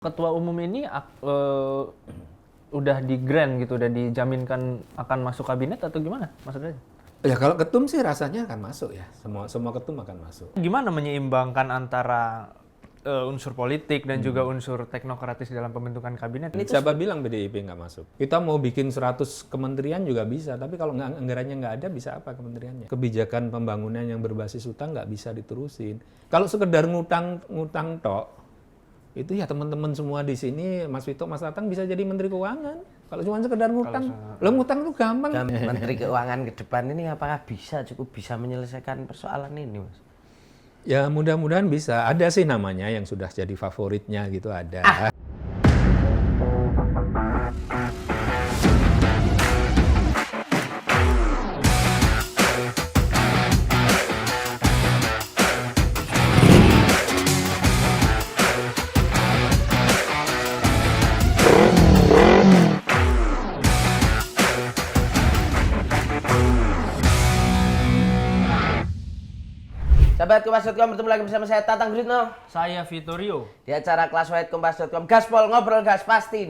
Ketua umum ini udah di grant gitu, udah dijaminkan akan masuk kabinet atau gimana maksudnya? Ya kalau ketum sih rasanya akan masuk ya, semua ketum akan masuk. Gimana menyeimbangkan antara unsur politik dan juga unsur teknokratis dalam pembentukan kabinet? Siapa bilang PDIP nggak masuk? Kita mau bikin 100 kementerian juga bisa, tapi kalau anggarannya nggak ada, bisa apa kementeriannya? Kebijakan pembangunan yang berbasis utang nggak bisa diterusin. Kalau sekedar ngutang tok, itu ya teman-teman semua di sini, Mas Vito, Mas Tatang bisa jadi Menteri Keuangan. Kalau cuma sekedar ngutang, ngutang itu gampang. Dan Menteri Keuangan ke depan ini apakah cukup bisa menyelesaikan persoalan ini, Mas? Ya mudah-mudahan bisa. Ada sih namanya yang sudah jadi favoritnya gitu, ada. Sahabat Kompas.com, bertemu lagi bersama saya Tatang Gritno Saya Vittorio. di acara Classwide Kompas.com. Gaspol, ngobrol gas pasti.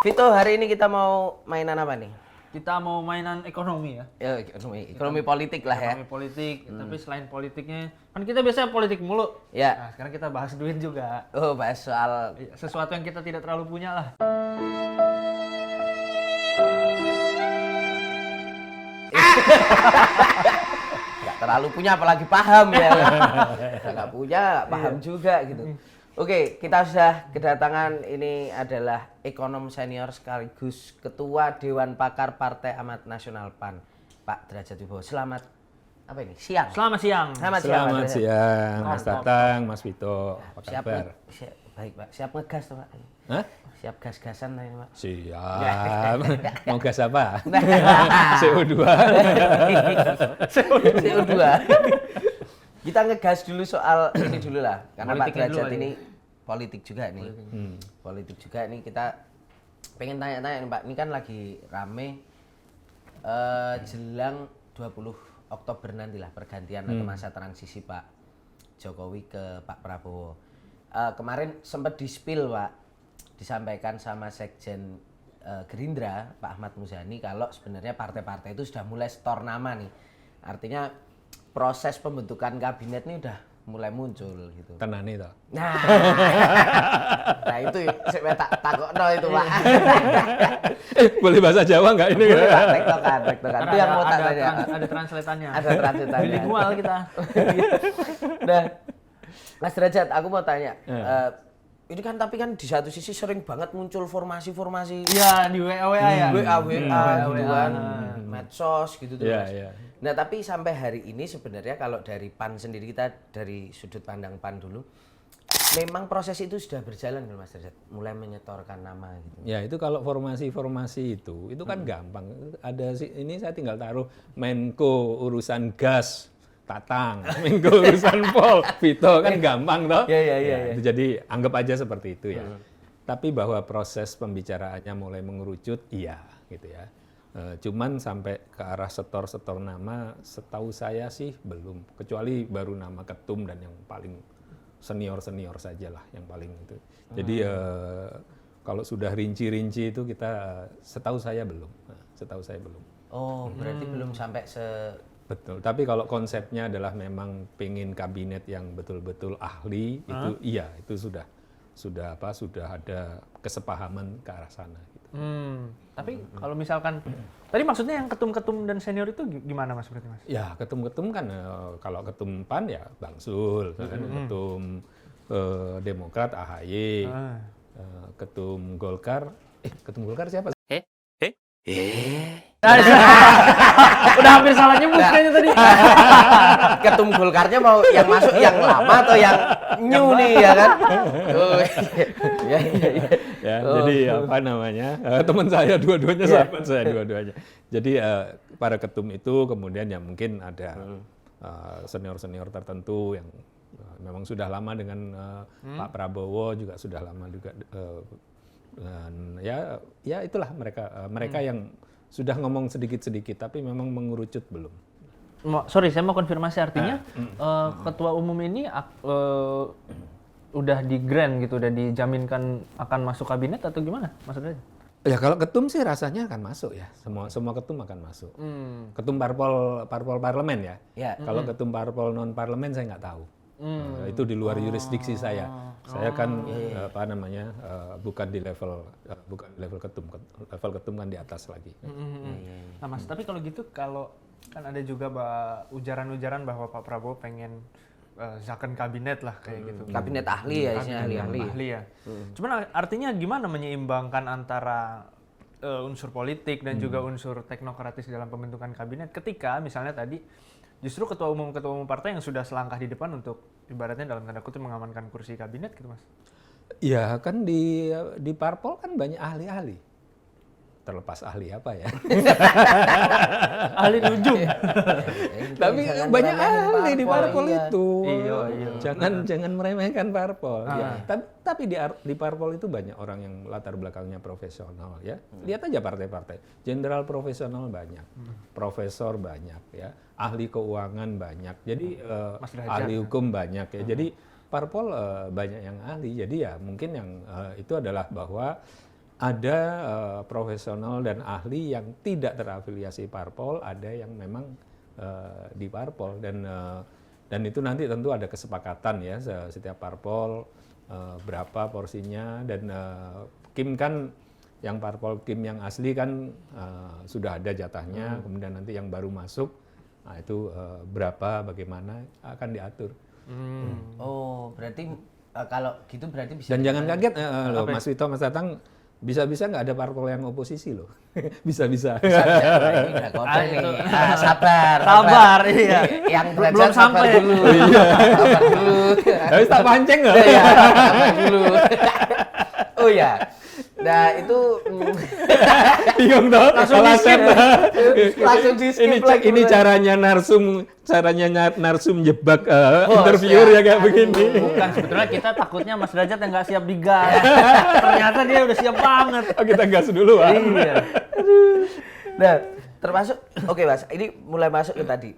Vito, hari ini kita mau mainan apa nih? Kita mau mainan ekonomi ya. Ya, ekonomi politik lah ya. Ekonomi politik, tapi selain politiknya, kan kita biasanya politik mulu. Ya. Nah, sekarang kita bahas duit juga. Oh, bahas soal Sesuatu yang kita tidak terlalu punya lah. nggak terlalu punya, apalagi paham ya. Nggak punya, nggak paham juga gitu. Oke, kita sudah kedatangan, ini adalah ekonom senior sekaligus Ketua Dewan Pakar Partai Amanat Nasional PAN, Pak Derajat Wibowo. Selamat apa ini? Siang. Selamat siang. Selamat siang, Pak Selamat Derajat. siang, Mas Tatang, Mas Vito. Apa Siap, kabar? baik Pak. Siap ngegas tuh Pak. Hah? Siap gas-gasan tadi Pak. Siap. Mau gas apa? CO2. CO2. Kita ngegas dulu soal ini dulu lah, karena Pak Politiknya Derajat dulu ini politik juga nih. Politik juga nih, kita pengen tanya-tanya nih Pak. Ini kan lagi rame jelang 20 Oktober nantilah pergantian atau masa transisi Pak Jokowi ke Pak Prabowo. Kemarin sempat di-spill Pak, disampaikan sama Sekjen Gerindra Pak Ahmad Muzani kalau sebenarnya partai-partai itu sudah mulai setor nama nih. Artinya proses pembentukan kabinet ini udah mulai muncul gitu. Tenan itu. Nah itu saya takokno itu Pak. Boleh bahasa Jawa nggak ini? Boleh Pak, tektokan. Itu yang mau tak tanya. Ada translatannya. Ada translatannya. Bilingual kita. Nah, Mas Derajat, aku mau tanya. Ini kan tapi kan di satu sisi sering banget muncul formasi-formasi. Iya, di WA ya. WA gitu kan, medsos gitu tuh Iya, Mas. iya. Nah tapi sampai hari ini sebenarnya kalau dari PAN sendiri, kita dari sudut pandang PAN dulu, memang proses itu sudah berjalan Mas Derajat, mulai menyetorkan nama gitu. Ya itu kalau formasi itu kan gampang. Ada sih, ini saya tinggal taruh Menko urusan gas Tatang, Menko urusan Pol Vito, kan gampang toh. Iya. Jadi anggap aja seperti itu ya. Tapi bahwa proses pembicaraannya mulai mengerucut, iya gitu ya. Cuman sampai ke arah setor nama, setahu saya sih belum. Kecuali baru nama ketum dan yang paling senior saja lah yang paling itu. Jadi kalau sudah rinci itu kita setahu saya belum. Oh berarti belum sampai Betul. Tapi kalau konsepnya adalah memang pengen kabinet yang betul-betul ahli, itu iya, itu sudah ada kesepahaman ke arah sana. Gitu. Tapi kalau misalkan tadi maksudnya yang ketum-ketum dan senior itu gimana Mas berarti Mas? Ya ketum-ketum kan kalau ketum PAN ya Bang Sul, ketum Demokrat AHY, ketum Golkar siapa? Udah hampir salah nyebut kayaknya tadi. ketum Golkarnya mau yang masuk yang lama atau yang new nih ya kan? Oh, iya. Ya, jadi apa namanya? Teman saya dua-duanya, sahabat saya dua-duanya. Jadi para ketum itu kemudian ya mungkin ada senior-senior tertentu yang memang sudah lama dengan Pak Prabowo, juga sudah lama juga dan ya itulah mereka yang sudah ngomong sedikit-sedikit tapi memang mengerucut belum. Sorry, saya mau konfirmasi artinya ketua umum ini udah di grant gitu, udah dijaminkan akan masuk kabinet atau gimana maksudnya? Ya kalau ketum sih rasanya akan masuk ya, semua ketum akan masuk. Ketum parpol parlemen ya. Ya. Kalau ketum parpol non parlemen saya nggak tahu. Itu di luar yurisdiksi saya. Saya kan bukan di level ketum. Level ketum kan di atas lagi. Nah Mas, tapi kalau gitu, kalau kan ada juga ujaran-ujaran bahwa Pak Prabowo pengen zakon kabinet lah kayak gitu. Kabinet ahli ya, isinya ahli-ahli. Ahli ya. Cuman artinya gimana menyeimbangkan antara unsur politik dan juga unsur teknokratis dalam pembentukan kabinet ketika misalnya tadi justru ketua umum partai yang sudah selangkah di depan untuk ibaratnya dalam tanda kutip mengamankan kursi kabinet gitu Mas. Ya kan di parpol kan banyak ahli-ahli. Terlepas ahli apa ya. Ahli ujung. Tapi banyak ahli di parpol iya. itu. Iya. Jangan meremehkan parpol. Ya. Tapi di parpol itu banyak orang yang latar belakangnya profesional ya. Lihat aja partai-partai. Jenderal profesional banyak, profesor banyak ya, ahli keuangan banyak. Jadi ahli hukum banyak ya. Jadi parpol banyak yang ahli. Jadi ya mungkin yang itu adalah bahwa ada profesional dan ahli yang tidak terafiliasi parpol, ada yang memang di parpol dan itu nanti tentu ada kesepakatan ya setiap parpol berapa porsinya dan Kim kan yang parpol Kim yang asli kan sudah ada jatahnya, kemudian nanti yang baru masuk nah itu berapa bagaimana akan diatur. Oh, berarti kalau gitu berarti bisa. Dan jangan kaget loh Mas Wito, Mas Tatang, bisa-bisa nggak ada parpol yang oposisi loh. Bisa-bisa. Ini udah kode nih. Sabar. Iya. Yang belum sampai dulu. Sabar dulu. Habis tak pancing loh. Iya, sabar dulu. Oh ya. Nah, itu Bingung toh. langsung di skip. Ini caranya narsum jebak interviewer ya kayak begini. Bukan, sebetulnya kita takutnya Mas Derajat yang nggak siap digas. Ternyata dia udah siap banget. Oh, kita gas dulu, Pak. Iya. Nah, termasuk oke Mas, ini mulai masuk ke tadi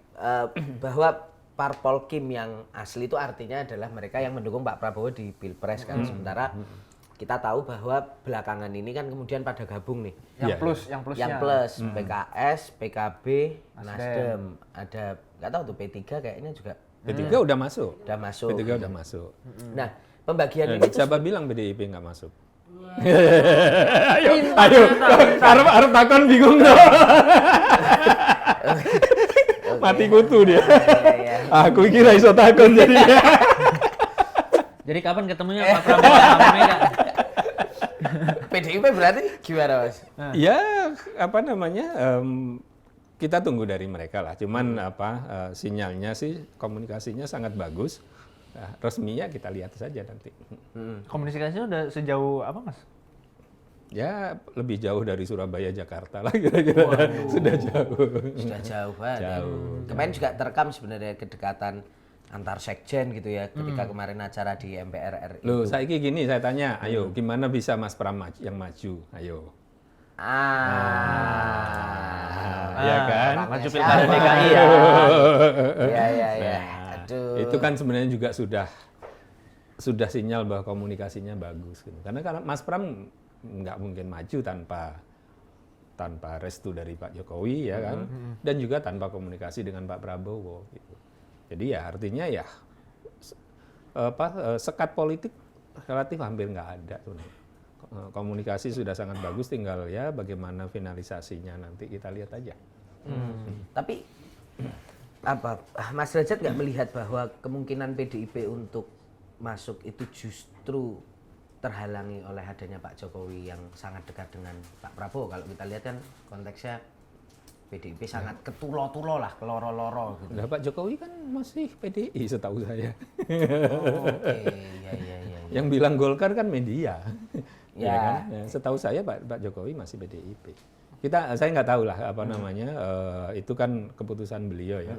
bahwa parpol Kim yang asli itu artinya adalah mereka yang mendukung Pak Prabowo di Pilpres kan. Sementara kita tahu bahwa belakangan ini kan kemudian pada gabung nih. Yang plus PKS, PKB, Nasdem. Ada nggak tahu tuh P3 kayaknya juga. P3 udah masuk. P3 udah masuk. Nah, pembagian ini Siapa bilang PDIP nggak masuk? ayo, harap takon bingung tuh. Mati kutu dia. Aku kira iso takon jadi. Jadi kapan ketemunya Pak Prabowo sama Mega? PDIP berarti gimana Mas? Ya, apa namanya? Kita tunggu dari mereka lah. Cuman sinyalnya sih komunikasinya sangat bagus. Resminya kita lihat saja nanti. Komunikasinya udah sejauh apa Mas? Ya lebih jauh dari Surabaya Jakarta lah kira-kira. Sudah jauh. Sudah jauh banget. Jauh. Kemarin juga terekam sebenarnya kedekatan antar sekjen gitu ya ketika kemarin acara di MPR RI. Loh, saiki gini saya tanya, ayo gimana bisa Mas Pram yang maju? Ayo. Ya kan? Maju Pilkada DKI ya. Iya. Aduh. Itu kan sebenarnya juga sudah sinyal bahwa komunikasinya bagus gitu. Karena Mas Pram nggak mungkin maju tanpa restu dari Pak Jokowi ya kan, dan juga tanpa komunikasi dengan Pak Prabowo gitu. Jadi ya artinya ya sekat politik relatif hampir nggak ada tuh. Komunikasi sudah sangat bagus, tinggal ya bagaimana finalisasinya nanti kita lihat aja. Tapi Mas Derajat nggak melihat bahwa kemungkinan PDIP untuk masuk itu justru terhalangi oleh adanya Pak Jokowi yang sangat dekat dengan Pak Prabowo? Kalau kita lihat kan konteksnya PDIP sangat ketulo-tulo lah, keloro-loro gitu. Nah, Pak Jokowi kan masih PDI setahu saya. Oke. Iya. Yang bilang Golkar kan media. Ya. Kan? Ya, setahu saya Pak Jokowi masih PDIP. Saya nggak tahu lah apa namanya, itu kan keputusan beliau ya.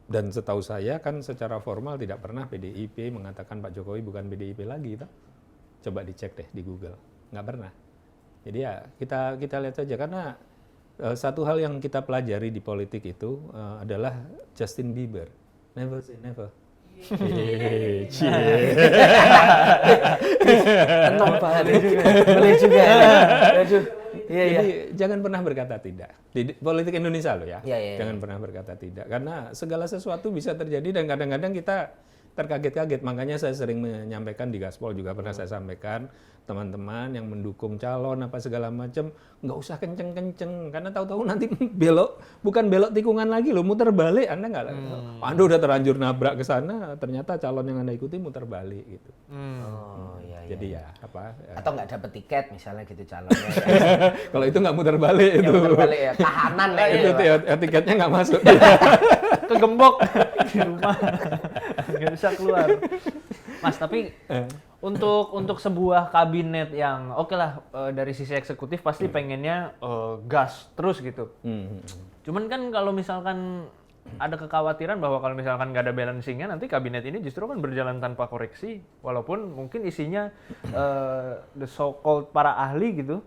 Dan setahu saya kan secara formal tidak pernah PDIP mengatakan Pak Jokowi bukan PDIP lagi, toh. Coba dicek deh di Google, nggak pernah. Jadi ya kita lihat saja, karena satu hal yang kita pelajari di politik itu adalah Justin Bieber. Never say never. Tenang banget. Boleh juga. Aduh. Iya, iya. Jadi jangan pernah berkata tidak. Di politik Indonesia loh ya. Iya, iya, Jangan pernah berkata tidak. Karena segala sesuatu bisa terjadi dan kadang-kadang kita terkaget-kaget. Makanya saya sering menyampaikan di Gaspol juga pernah saya sampaikan, teman-teman yang mendukung calon apa segala macam nggak usah kenceng-kenceng karena tahu-tahu nanti bukan belok tikungan lagi loh, muter balik. Anda Anda udah terlanjur nabrak ke sana, ternyata calon yang Anda ikuti muter balik gitu. Oh, iya, iya. Jadi ya apa? Atau nggak dapet tiket misalnya gitu calonnya. Kalau itu nggak muter balik Ya, itu. muter balik ya, tahanan Nah, ya, itu Pak. tiketnya nggak masuk. Kegembok di rumah, nggak bisa keluar. Mas, tapi untuk sebuah kabinet yang oke lah, dari sisi eksekutif pasti pengennya gas terus gitu. Cuman kan kalau misalkan ada kekhawatiran bahwa kalau misalkan nggak ada balancingnya, nanti kabinet ini justru kan berjalan tanpa koreksi, walaupun mungkin isinya the so-called para ahli gitu.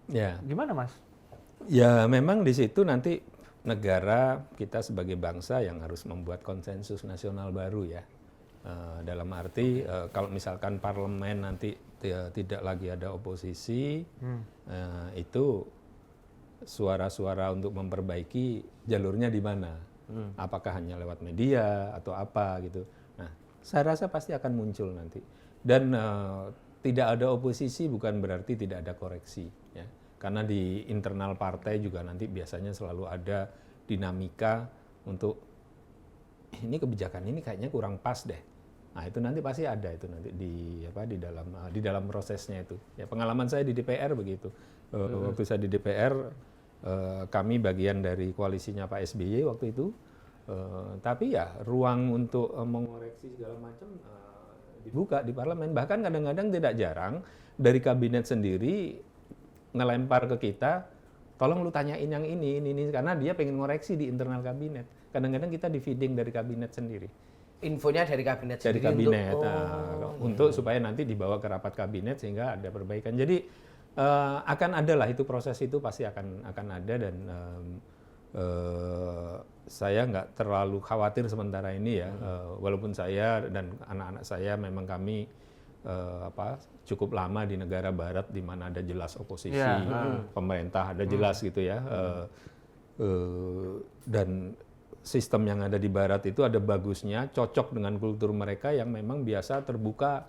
Ya. Gimana, Mas? Ya memang di situ nanti negara kita sebagai bangsa yang harus membuat konsensus nasional baru ya. Dalam arti kalau misalkan parlemen nanti tidak lagi ada oposisi, itu suara-suara untuk memperbaiki jalurnya di mana? Apakah hanya lewat media atau apa gitu? Nah, saya rasa pasti akan muncul nanti. Dan tidak ada oposisi bukan berarti tidak ada koreksi, ya. Karena di internal partai juga nanti biasanya selalu ada dinamika untuk ini kebijakan ini kayaknya kurang pas deh. Nah, itu nanti pasti ada itu nanti di dalam prosesnya itu. Ya, pengalaman saya di DPR begitu. Waktu saya di DPR kami bagian dari koalisinya Pak SBY waktu itu. Tapi ya ruang untuk mengoreksi segala macam dibuka di parlemen. Bahkan kadang-kadang tidak jarang dari kabinet sendiri ngelempar ke kita, tolong lu tanyain yang ini karena dia pengen ngoreksi di internal kabinet. Kadang-kadang kita di feeding dari kabinet sendiri. Infonya dari kabinet Dari sendiri kabinet untuk supaya nanti dibawa ke rapat kabinet sehingga ada perbaikan. Jadi akan ada lah itu, proses itu pasti akan ada dan saya nggak terlalu khawatir sementara ini ya. Walaupun saya dan anak-anak saya memang kami cukup lama di negara barat di mana ada jelas oposisi, pemerintah ada jelas gitu ya, dan sistem yang ada di barat itu ada bagusnya, cocok dengan kultur mereka yang memang biasa terbuka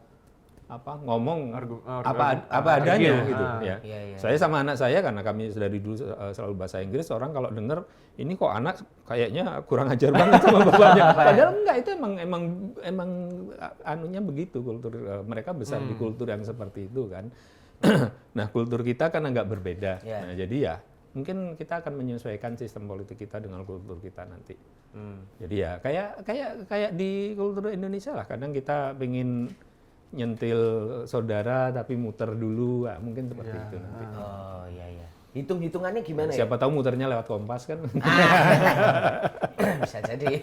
ngomong apa adanya gitu ya. Saya sama anak saya karena kami dari dulu selalu bahasa Inggris, orang kalau dengar ini kok anak kayaknya kurang ajar banget sama bapaknya. Padahal enggak, itu emang anunya begitu, kultur mereka besar di kultur yang seperti itu kan. Nah, kultur kita kan agak berbeda. Nah, jadi ya mungkin kita akan menyesuaikan sistem politik kita dengan kultur kita nanti. Jadi ya kayak di kultur Indonesia lah, kadang kita pengen nyentil saudara tapi muter dulu, mungkin seperti itu nanti. Oh iya. Hitung-hitungannya gimana ya? Siapa tahu muternya lewat Kompas kan? Bisa jadi.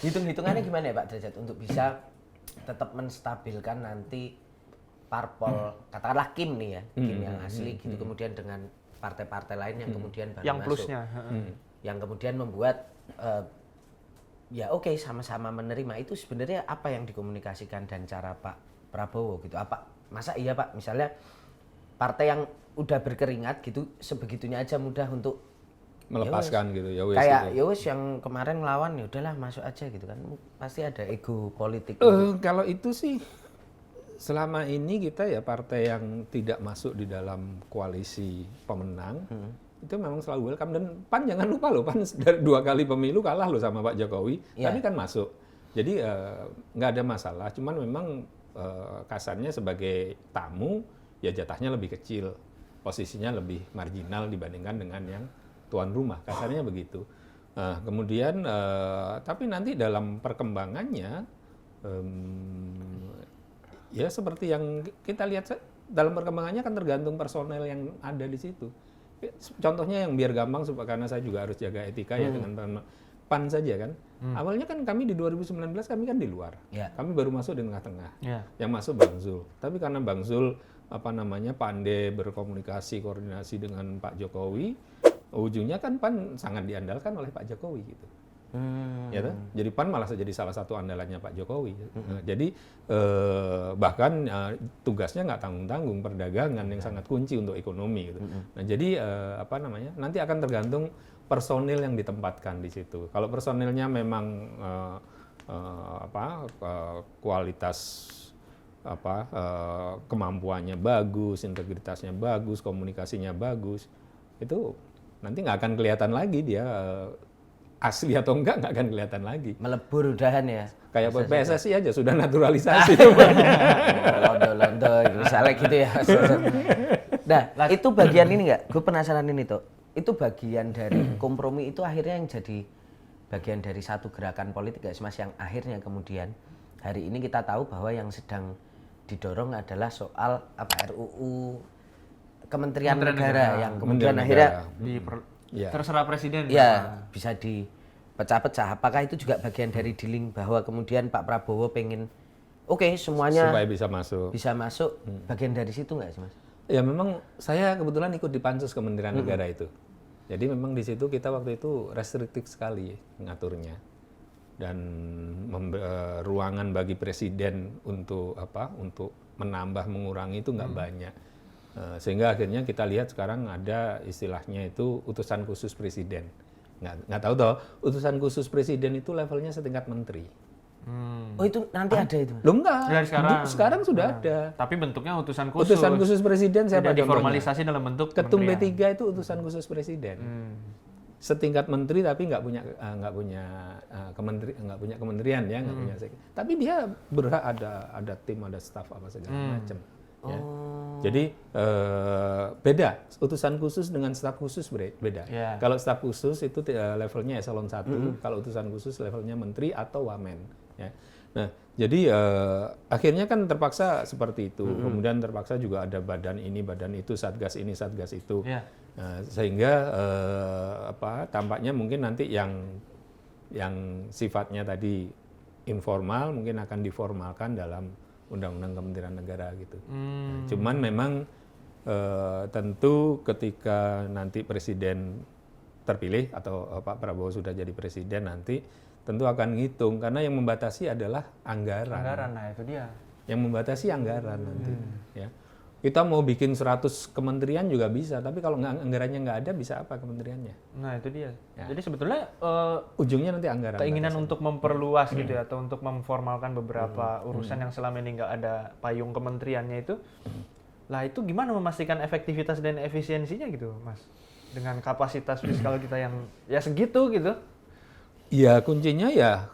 Hitung-hitungannya gimana ya Pak Derajat untuk bisa tetap menstabilkan nanti parpol, katakanlah Kim nih ya, Kim yang asli gitu, kemudian dengan partai-partai lain yang kemudian baru yang masuk. plusnya. Yang kemudian membuat ya oke, sama-sama menerima. Itu sebenarnya apa yang dikomunikasikan dan cara Pak Prabowo gitu? Masa iya Pak, misalnya partai yang udah berkeringat gitu sebegitunya aja mudah untuk melepaskan gitu ya wes. Kayak gitu. ya wes yang kemarin ngelawan ya udahlah masuk aja gitu kan. Pasti ada ego politik. Kalau itu sih selama ini kita ya partai yang tidak masuk di dalam koalisi pemenang itu memang selalu welcome. Dan PAN jangan lupa loh, PAN dari 2 kali pemilu kalah loh sama Pak Jokowi, tapi kan masuk. Jadi nggak ada masalah, cuman memang kasarnya sebagai tamu ya jatahnya lebih kecil, posisinya lebih marginal dibandingkan dengan yang tuan rumah, kasarnya begitu. Kemudian tapi nanti dalam perkembangannya ya seperti yang kita lihat dalam perkembangannya kan tergantung personel yang ada di situ. Contohnya yang biar gampang, karena saya juga harus jaga etika ya dengan PAN saja kan. Awalnya kan kami di 2019 kami kan di luar. Kami baru masuk di tengah-tengah. Yang masuk Bang Zul. Tapi karena Bang Zul pandai berkomunikasi, koordinasi dengan Pak Jokowi, ujungnya kan PAN sangat diandalkan oleh Pak Jokowi gitu. Ya toh? Jadi PAN malah jadi salah satu andalannya Pak Jokowi. Jadi bahkan tugasnya nggak tanggung-tanggung, perdagangan yang sangat kunci untuk ekonomi gitu. Nah jadi nanti akan tergantung personil yang ditempatkan di situ. Kalau personilnya memang kualitas kemampuannya bagus, integritasnya bagus, komunikasinya bagus, itu nanti nggak akan kelihatan lagi dia asli atau nggak akan kelihatan lagi. Melebur udahan ya. Kayak PSSI aja sudah naturalisasi. Londo-londo misalnya gitu ya. Nah, itu bagian ini nggak? Gue penasaran ini tuh. Itu bagian dari kompromi itu akhirnya yang jadi bagian dari satu gerakan politik nggak sih Mas, yang akhirnya kemudian hari ini kita tahu bahwa yang sedang didorong adalah soal RUU Kementerian Negara yang kemudian akhirnya terserah presiden. Ya, bisa dipecah-pecah. Apakah itu juga bagian dari dealing bahwa kemudian Pak Prabowo pengen semuanya supaya bisa masuk. Bisa masuk, bagian dari situ nggak sih Mas? Ya memang saya kebetulan ikut di Pansus Kementerian Negara itu. Jadi memang di situ kita waktu itu restriktif sekali mengaturnya. Dan ruangan bagi presiden untuk menambah mengurangi itu nggak banyak. Sehingga akhirnya kita lihat sekarang ada istilahnya itu utusan khusus presiden. Nggak tahu toh, utusan khusus presiden itu levelnya setingkat menteri. Oh itu nanti ada itu? Loh enggak, dari sekarang sudah ada. Tapi bentuknya utusan khusus. Utusan khusus presiden siapa? Diformalisasi dalam bentuk Ketum B3 itu utusan khusus presiden. Setingkat menteri tapi nggak punya kementerian ya, nggak punya. Tapi dia berhak ada tim, ada staf apa segala macam. Ya. Jadi beda utusan khusus dengan staf khusus beda. Yeah. Kalau staf khusus itu levelnya eselon 1, kalau utusan khusus levelnya menteri atau wamen. Ya. Nah, jadi akhirnya kan terpaksa seperti itu. Kemudian terpaksa juga ada badan ini, badan itu, satgas ini, satgas itu. Yeah. Nah, sehingga tampaknya mungkin nanti yang sifatnya tadi informal mungkin akan diformalkan dalam Undang-Undang Kementerian Negara gitu. Nah, cuman memang tentu ketika nanti presiden terpilih atau Pak Prabowo sudah jadi presiden nanti tentu akan ngitung karena yang membatasi adalah anggaran. Anggaran, nah itu dia. Yang membatasi anggaran nanti. Ya. Kita mau bikin 100 kementerian juga bisa, tapi kalau anggarannya nggak ada bisa apa kementeriannya? Nah itu dia. Ya. Jadi sebetulnya ujungnya nanti anggaran. Keinginan untuk memperluas gitu ya, atau untuk memformalkan beberapa urusan yang selama ini nggak ada payung kementeriannya itu, lah itu gimana memastikan efektivitas dan efisiensinya gitu, Mas? Dengan kapasitas fiskal kita yang ya segitu gitu. Ya kuncinya ya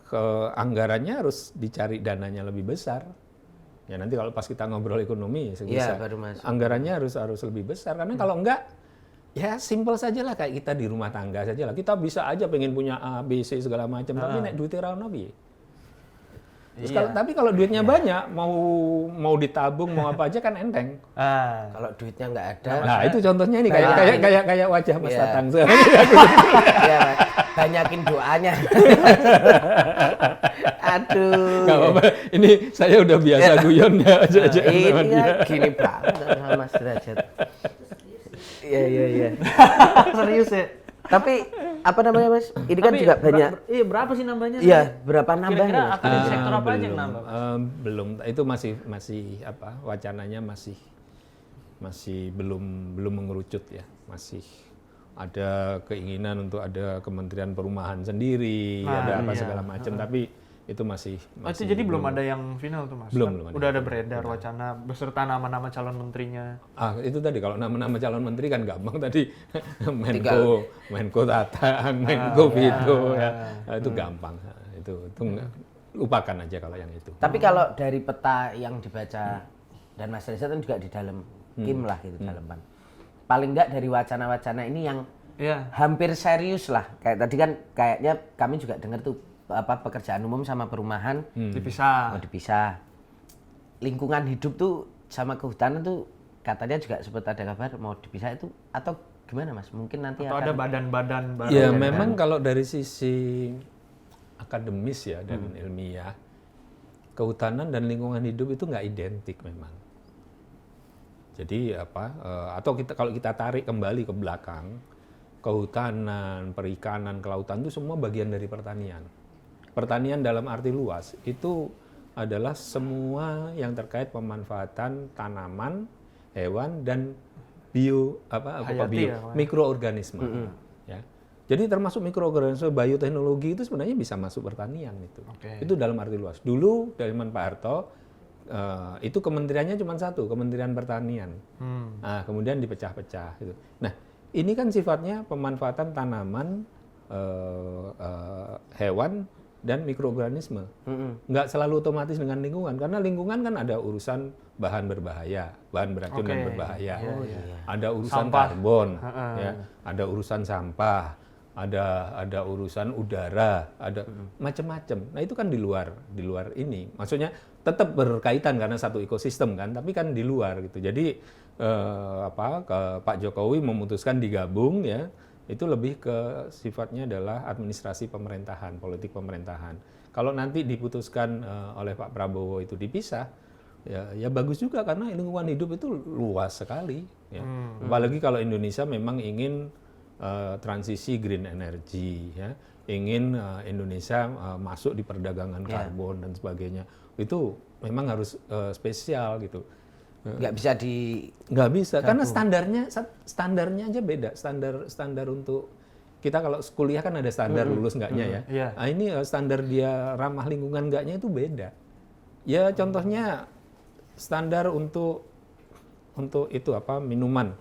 anggarannya harus dicari dananya lebih besar. Ya nanti kalau pas kita ngobrol ekonomi bisa. Anggarannya harus lebih besar karena kalau enggak ya simpel saja lah kayak kita di rumah tangga saja lah. Kita bisa aja pengen punya A, B, C segala macam tapi naik duitnya ra ono piye. Tapi kalau duitnya banyak mau ditabung mau apa aja kan enteng. Kalau duitnya nggak ada. Nah, itu contohnya ini kayak wajah Mas Tatang sekarang. Iya, banyakin doanya. Aduh. Gak apa-apa. Ini saya udah biasa guyonnya aja. Ini ya gini banget sama Mas Derajat. Iya. Serius ya. Tapi apa namanya Mas? Ini kan juga banyak. Iya, berapa sih nambahnya? Iya, berapa nambahnya? Kira-kira akan di sektor apa aja yang nambah? Belum. Itu masih wacananya masih belum mengerucut ya. Masih ada keinginan untuk ada Kementerian Perumahan sendiri, ada apa segala macam, tapi itu masih itu jadi belum ada yang final tuh Mas? Belum ada. Udah ada beredar wacana beserta nama-nama calon menterinya. Itu tadi kalau nama-nama calon menteri kan gampang tadi Menko Tatang, Menko Vito itu gampang. Itu lupakan aja kalau yang itu. Tapi kalau dari peta yang dibaca dan Mas Reza kan juga di dalam Kim lah gitu dalam PAN. Paling enggak dari wacana-wacana ini yang hampir serius lah. Kayak tadi kan kayaknya kami juga dengar tuh pekerjaan umum sama perumahan dipisah. Lingkungan hidup tuh sama kehutanan tuh katanya juga sempat ada kabar mau dipisah itu atau gimana Mas? Mungkin nanti atau ada badan-badan baru. Ya memang kalau dari sisi akademis ya dan ilmiah kehutanan dan lingkungan hidup itu nggak identik memang. Jadi kalau kita tarik kembali ke belakang kehutanan, perikanan, kelautan itu semua bagian dari pertanian. Pertanian dalam arti luas itu adalah semua yang terkait pemanfaatan tanaman, hewan dan mikroorganisme. Ya. Jadi termasuk mikroorganisme, bioteknologi itu sebenarnya bisa masuk pertanian itu. Itu dalam arti luas. Dulu dari zaman Pak Harto itu kementeriannya cuma satu, Kementerian Pertanian. Nah, kemudian dipecah-pecah. Gitu. Nah, ini kan sifatnya pemanfaatan tanaman, hewan, dan mikroorganisme. Nggak selalu otomatis dengan lingkungan, karena lingkungan kan ada urusan bahan berbahaya, bahan beracun dan berbahaya. Ada urusan karbon, ya, ada urusan sampah, ada urusan udara, ada macam-macam. Nah itu kan di luar ini. Maksudnya tetap berkaitan karena satu ekosistem kan, tapi kan di luar gitu. Jadi Pak Jokowi memutuskan digabung ya, itu lebih ke sifatnya adalah administrasi pemerintahan, politik pemerintahan. Kalau nanti diputuskan oleh Pak Prabowo itu dipisah, ya bagus juga karena lingkungan hidup itu luas sekali. Ya. Apalagi kalau Indonesia memang ingin transisi green energy, ya, ingin Indonesia masuk di perdagangan karbon dan sebagainya, itu memang harus spesial gitu. Nggak bisa karena standarnya aja beda. Standar untuk kita kalau kuliah kan ada standar lulus enggaknya ya. Nah, ini standar dia ramah lingkungan enggaknya itu beda. Ya contohnya standar untuk itu minuman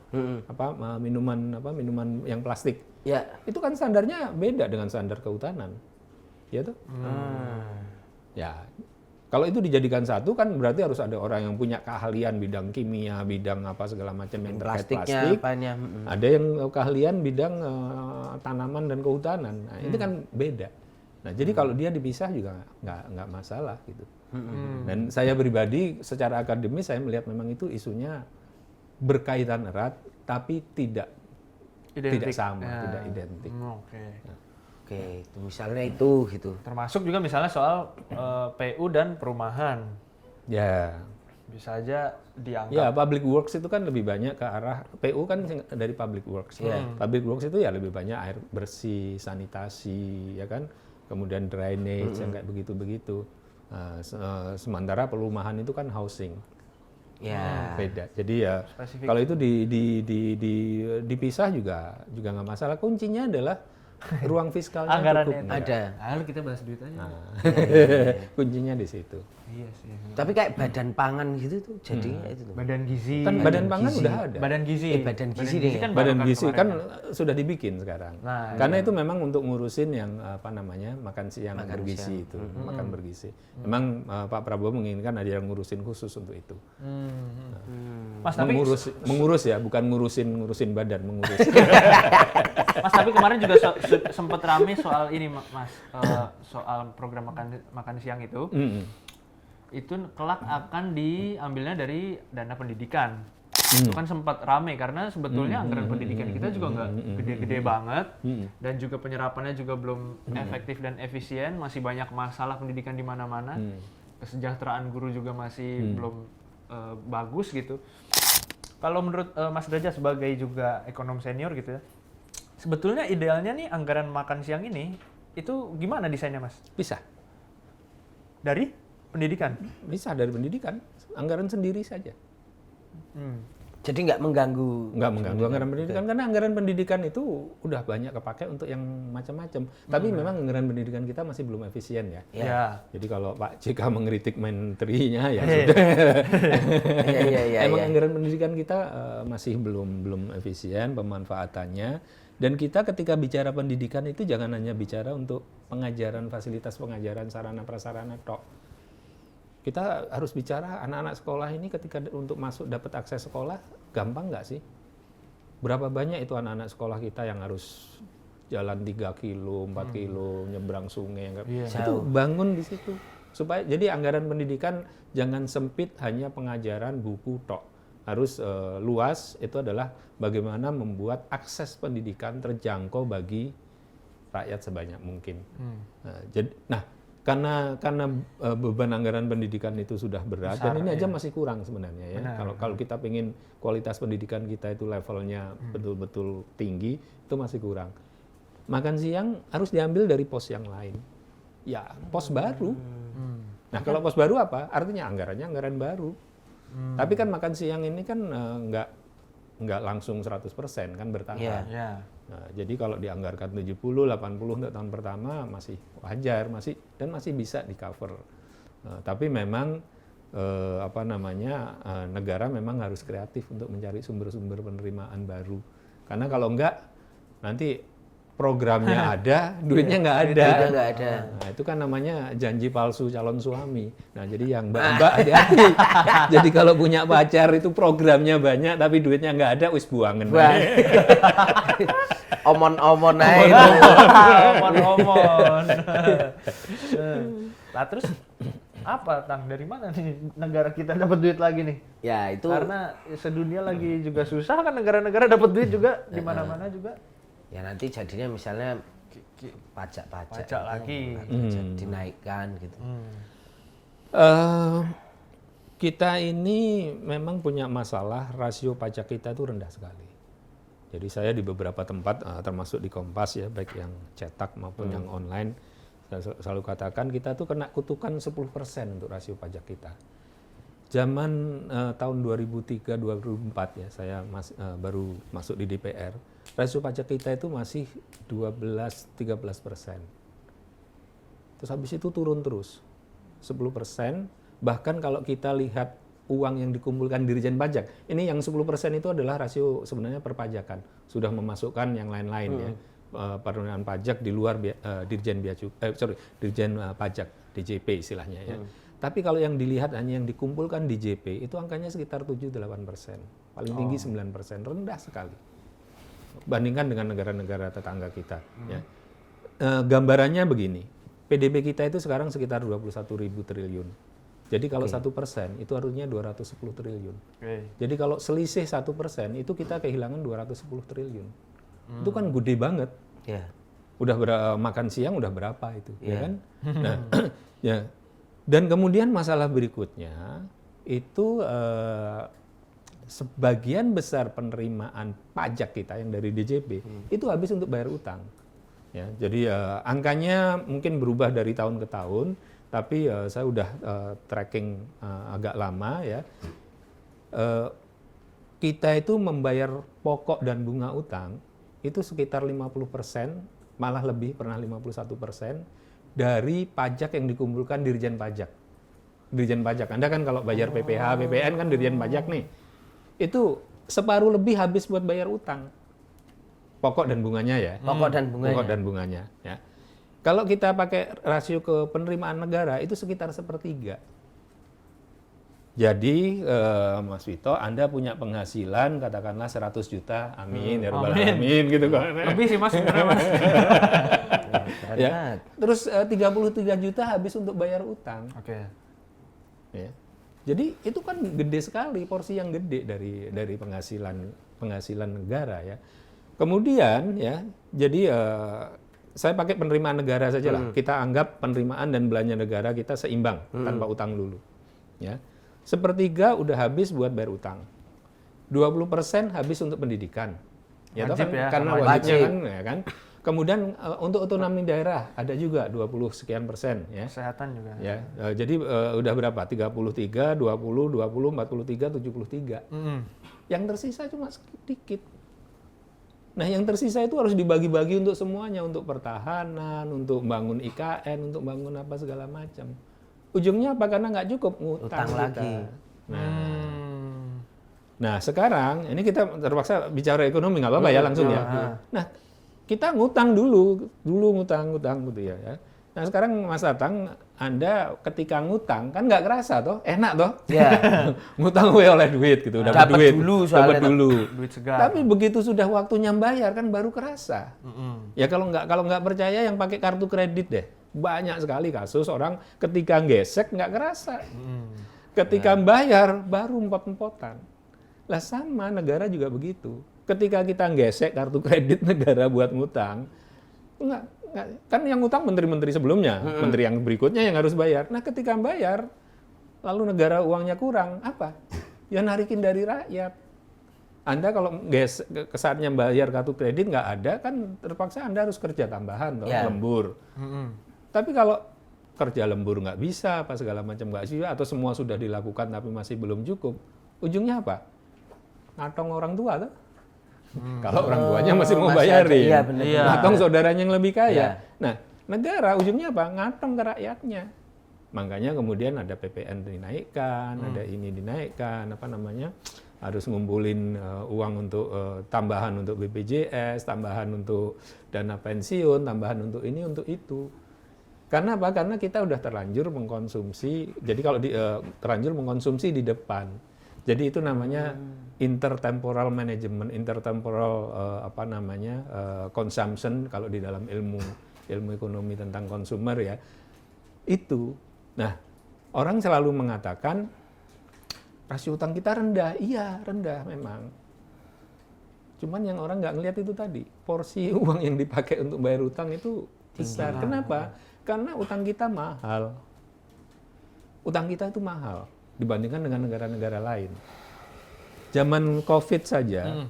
minuman yang plastik. Ya. Itu kan standarnya beda dengan standar kehutanan. Ya tuh. Ya. Kalau itu dijadikan satu kan berarti harus ada orang yang punya keahlian bidang kimia, bidang apa segala macam yang terkait plastik. Ada yang keahlian bidang tanaman dan kehutanan. Nah, itu kan beda. Nah, jadi kalau dia dipisah juga nggak masalah gitu. Dan saya pribadi secara akademis saya melihat memang itu isunya berkaitan erat tapi tidak sama, tidak identik. Oke, itu misalnya itu gitu. Termasuk juga misalnya soal PU dan perumahan. Ya. Bisa aja dianggap. Ya, public works itu kan lebih banyak ke arah PU kan dari public works. Public works itu ya lebih banyak air bersih, sanitasi, ya kan. Kemudian drainage yang kayak begitu-begitu. Sementara perumahan itu kan housing. Ya. Beda. Jadi ya spesifik. Kalau itu dipisah juga nggak masalah. Kuncinya adalah ruang fiskalnya cukup ada. Lalu kita bahas duit aja. Kuncinya di situ. Iya sih. Tapi kayak badan pangan gitu tuh jadinya itu tuh. Badan gizi. Kan badan pangan udah ada. Badan gizi. Badan gizi deh. Kan badan gizi kan sudah dibikin sekarang. Nah, karena itu memang untuk ngurusin yang makan siang bergizi itu, makan bergizi. Memang Pak Prabowo menginginkan ada yang ngurusin khusus untuk itu. Mas, tapi mengurus ya, bukan ngurusin badan, mengurus. Mas, tapi kemarin juga sempat rame soal ini, Mas, soal program makan siang itu. Itu kelak akan diambilnya dari dana pendidikan. Itu kan sempat rame karena sebetulnya anggaran pendidikan kita juga nggak gede-gede banget dan juga penyerapannya juga belum efektif dan efisien, masih banyak masalah pendidikan di mana-mana. Kesejahteraan guru juga masih belum bagus gitu. Kalau menurut Mas Derajat sebagai juga ekonom senior gitu ya, sebetulnya idealnya nih anggaran makan siang ini itu gimana desainnya, Mas? Bisa. Dari pendidikan? Bisa dari pendidikan, anggaran sendiri saja. Jadi nggak mengganggu anggaran pendidikan karena anggaran pendidikan itu udah banyak kepakai untuk yang macam-macam. Tapi memang anggaran pendidikan kita masih belum efisien ya. Jadi kalau Pak JK mengkritik menterinya ya sudah. Emang anggaran pendidikan kita masih belum efisien pemanfaatannya. Dan kita ketika bicara pendidikan itu jangan hanya bicara untuk pengajaran, fasilitas pengajaran, sarana prasarana tok. Kita harus bicara anak-anak sekolah ini ketika untuk masuk dapat akses sekolah, gampang nggak sih? Berapa banyak itu anak-anak sekolah kita yang harus jalan 3 kilo, 4 kilo, nyebrang sungai. Itu bangun di situ. Supaya jadi anggaran pendidikan jangan sempit hanya pengajaran buku tok. Harus luas, itu adalah bagaimana membuat akses pendidikan terjangkau bagi rakyat sebanyak mungkin. karena beban anggaran pendidikan itu sudah berat Besar, dan ini aja masih kurang sebenarnya ya. Benar. Kalau kita pengen kualitas pendidikan kita itu levelnya betul-betul tinggi, itu masih kurang. Makan siang harus diambil dari pos yang lain. Ya, pos baru. Nah, kalau pos baru apa? Artinya anggarannya anggaran baru. Tapi kan makan siang ini kan nggak langsung 100% kan bertahap. Ya. Nah, jadi kalau dianggarkan 70, 80 untuk tahun pertama masih wajar, masih bisa di-cover. Tapi memang negara memang harus kreatif untuk mencari sumber-sumber penerimaan baru. Karena kalau enggak nanti programnya ada, duitnya nggak ada. Duitnya nggak ada. Nah, itu kan namanya janji palsu calon suami. Nah, jadi yang mbak-mbak hati-hati. Jadi kalau punya pacar itu programnya banyak tapi duitnya nggak ada, wis buangen. Omon-omon aja. Omon-omon. Lah terus apa, Tang? Dari mana nih negara kita dapat duit lagi nih? Ya itu. Karena sedunia lagi juga susah kan, negara-negara dapat duit juga di mana-mana juga. Ya nanti jadinya misalnya pajak lagi. Dinaikkan gitu. Kita ini memang punya masalah rasio pajak kita itu rendah sekali. Jadi saya di beberapa tempat termasuk di Kompas ya, baik yang cetak maupun yang online, saya selalu katakan kita tuh kena kutukan 10% untuk rasio pajak kita. Zaman tahun 2003-2004 ya, saya baru masuk di DPR, rasio pajak kita itu masih 12-13%. Terus habis itu turun terus 10%, bahkan kalau kita lihat uang yang dikumpulkan Dirjen Pajak, ini yang 10% itu adalah rasio sebenarnya perpajakan, sudah memasukkan yang lain-lain ya, penerimaan pajak di luar Dirjen Pajak, DJP istilahnya ya. Tapi kalau yang dilihat hanya yang dikumpulkan di JP, itu angkanya sekitar 7-8%. Paling tinggi 9%, rendah sekali. Bandingkan dengan negara-negara tetangga kita. Ya. Gambarannya begini, PDB kita itu sekarang sekitar 21.000 triliun. Jadi kalau 1% itu harusnya 210 triliun. Jadi kalau selisih 1% itu kita kehilangan 210 triliun. Itu kan gede banget. Ya. Udah makan siang udah berapa itu, ya kan? Nah, ya. Dan kemudian masalah berikutnya itu sebagian besar penerimaan pajak kita yang dari DJP itu habis untuk bayar utang. Ya, jadi angkanya mungkin berubah dari tahun ke tahun, tapi saya udah tracking agak lama ya. Kita itu membayar pokok dan bunga utang itu sekitar 50%, malah lebih, pernah 51%. Dari pajak yang dikumpulkan Dirjen Pajak. Dirjen Pajak, Anda kan kalau bayar PPh, PPN kan Dirjen Pajak nih. Itu separuh lebih habis buat bayar utang. Pokok dan bunganya ya. Pokok dan bunganya. Pokok dan bunganya ya. Kalau kita pakai rasio ke penerimaan negara itu sekitar 1/3. Jadi Mas Vito, Anda punya penghasilan katakanlah 100 juta, amin ya rabbal alamin gitu kan. Lebih sih Mas sebenarnya Mas. Ya. Terus 33 juta habis untuk bayar utang. Oke. Ya. Jadi itu kan gede sekali, porsi yang gede dari penghasilan negara ya. Kemudian ya, jadi saya pakai penerimaan negara saja lah. Kita anggap penerimaan dan belanja negara kita seimbang tanpa utang dulu. Ya. 1/3 udah habis buat bayar utang. 20% habis untuk pendidikan. Ya, Wajib kan, ya, karena wajib. wajibnya kan, ya kan. Kemudian untuk otonomi daerah ada juga 20 sekian persen ya. Kesehatan juga. Ya, jadi udah berapa? 33, 20, 20, 43, 73. Yang tersisa cuma sedikit. Nah, yang tersisa itu harus dibagi-bagi untuk semuanya, untuk pertahanan, untuk bangun IKN, untuk bangun apa segala macam. Ujungnya apa? Karena nggak cukup ngutang lagi. Nah, sekarang ini kita terpaksa bicara ekonomi, nggak apa-apa ya langsung ya. Nah, kita ngutang dulu ngutang gitu ya. Nah, sekarang Mas Tatang, Anda ketika ngutang kan nggak kerasa toh, enak toh? Ya. Ngutang oleh duit gitu, dapat duit soalnya dulu. Duit segar. Tapi begitu sudah waktunya bayar kan baru kerasa. Ya kalau nggak percaya yang pakai kartu kredit deh. Banyak sekali kasus orang ketika gesek nggak kerasa. Ketika bayar baru empot-empotan. Lah sama negara juga begitu. Ketika kita gesek kartu kredit negara buat ngutang, kan yang utang menteri-menteri sebelumnya, menteri yang berikutnya yang harus bayar. Nah, ketika bayar, lalu negara uangnya kurang, apa? Ya narikin dari rakyat. Anda kalau saatnya bayar kartu kredit nggak ada, kan terpaksa Anda harus kerja tambahan, lembur. Tapi kalau kerja lembur nggak bisa, apa segala macam nggak bisa, atau semua sudah dilakukan tapi masih belum cukup, ujungnya apa? Ngatong orang tua tuh. Kalau orang tuanya masih mau bayarin, ngatong saudaranya yang lebih kaya. Nah, negara ujungnya apa? Ngatong ke rakyatnya. Makanya kemudian ada PPN dinaikkan, ada ini dinaikkan, harus ngumpulin uang untuk tambahan untuk BPJS, tambahan untuk dana pensiun, tambahan untuk ini, untuk itu. Karena apa? Karena kita udah terlanjur mengkonsumsi. Jadi kalau terlanjur mengkonsumsi di depan. Jadi itu namanya intertemporal management, intertemporal consumption kalau di dalam ilmu ekonomi tentang konsumer ya. Itu. Nah, orang selalu mengatakan rasio utang kita rendah. Iya, rendah memang. Cuman yang orang nggak ngelihat itu tadi, porsi uang yang dipakai untuk bayar utang itu besar. Kenapa? Karena utang kita mahal. Utang kita itu mahal dibandingkan dengan negara-negara lain. Zaman COVID saja,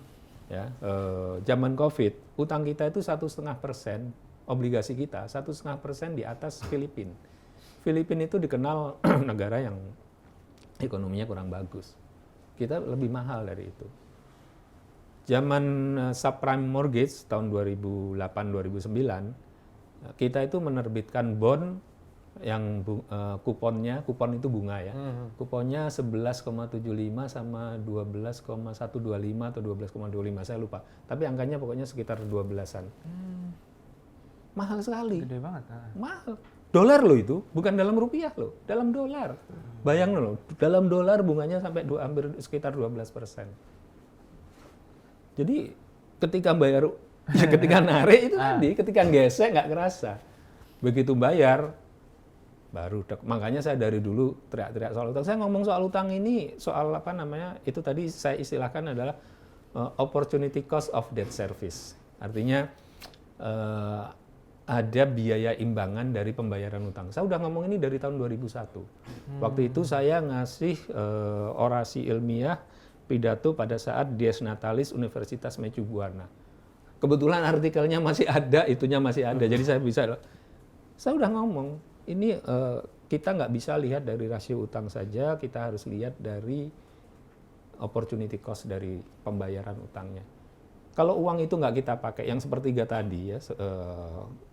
zaman COVID, utang kita itu 1,5%, obligasi kita 1,5% di atas Filipina. Filipina itu dikenal negara yang ekonominya kurang bagus. Kita lebih mahal dari itu. Zaman subprime mortgage tahun 2008-2009, kita itu menerbitkan bond yang kupon itu bunga ya. Kuponnya 11,75 sama 12,125 atau 12,25, saya lupa. Tapi angkanya pokoknya sekitar 12-an. Mahal sekali. Gede banget. Mahal. Dolar loh itu, bukan dalam rupiah loh, dalam dolar. Bayang loh, dalam dolar bunganya sampai hampir sekitar 12%. Jadi ketika bayar, ketika narik itu tadi, ketika gesek nggak kerasa. Begitu bayar, baru makanya saya dari dulu teriak-teriak soal utang. Saya ngomong soal utang ini, soal itu tadi saya istilahkan adalah opportunity cost of debt service. Artinya ada biaya imbangan dari pembayaran utang. Saya udah ngomong ini dari tahun 2001. Waktu itu saya ngasih orasi ilmiah pidato pada saat Dies Natalis Universitas Mercu Buana. Kebetulan artikelnya masih ada, itunya masih ada. Jadi saya udah ngomong, ini kita nggak bisa lihat dari rasio utang saja, kita harus lihat dari opportunity cost dari pembayaran utangnya. Kalau uang itu nggak kita pakai, yang sepertiga tadi ya,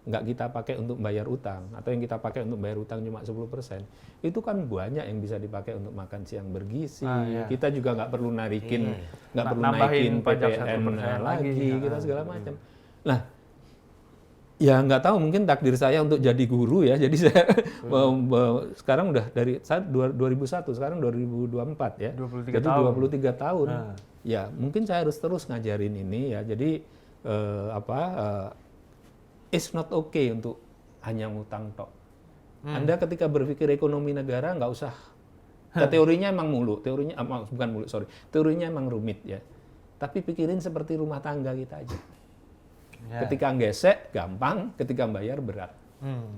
nggak kita pakai untuk bayar utang, atau yang kita pakai untuk bayar utang cuma 10%, itu kan banyak yang bisa dipakai untuk makan siang bergizi. Kita juga nggak perlu naikin PPN lagi, kita segala macam. Nah, ya nggak tahu, mungkin takdir saya untuk jadi guru ya. Jadi saya sekarang udah dari saya 2001, sekarang 2024 ya. 23 jadi tahun. 23 tahun. Ya, mungkin saya harus terus ngajarin ini ya. Jadi it's not okay untuk hanya ngutang tok. Anda ketika berpikir ekonomi negara nggak usah. Teorinya emang teorinya emang rumit ya. Tapi pikirin seperti rumah tangga kita aja. Ketika gesek gampang, ketika bayar berat.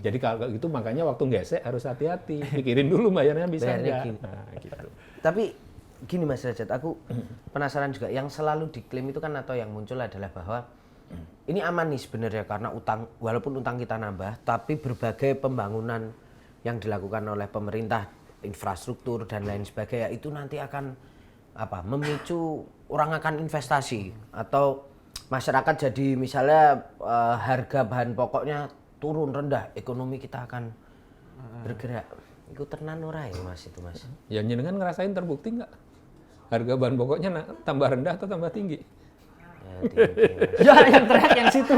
Jadi kalau gitu makanya waktu gesek harus hati-hati. Pikirin dulu bayarnya bisa nggak. Nah, gitu. Tapi gini Mas Derajat, aku penasaran juga. Yang selalu diklaim itu kan, atau yang muncul adalah bahwa ini aman nih sebenarnya karena utang, walaupun utang kita nambah, tapi berbagai pembangunan yang dilakukan oleh pemerintah, infrastruktur dan lain sebagainya, itu nanti akan memicu orang akan investasi, atau masyarakat jadi misalnya harga bahan pokoknya turun rendah, ekonomi kita akan bergerak. Itu tenan ora ya Mas itu Mas? Ya jenengan ngerasain, terbukti nggak? Harga bahan pokoknya tambah rendah atau tambah tinggi? Ya, tinggi, Mas. Ya, yang teriak yang situ.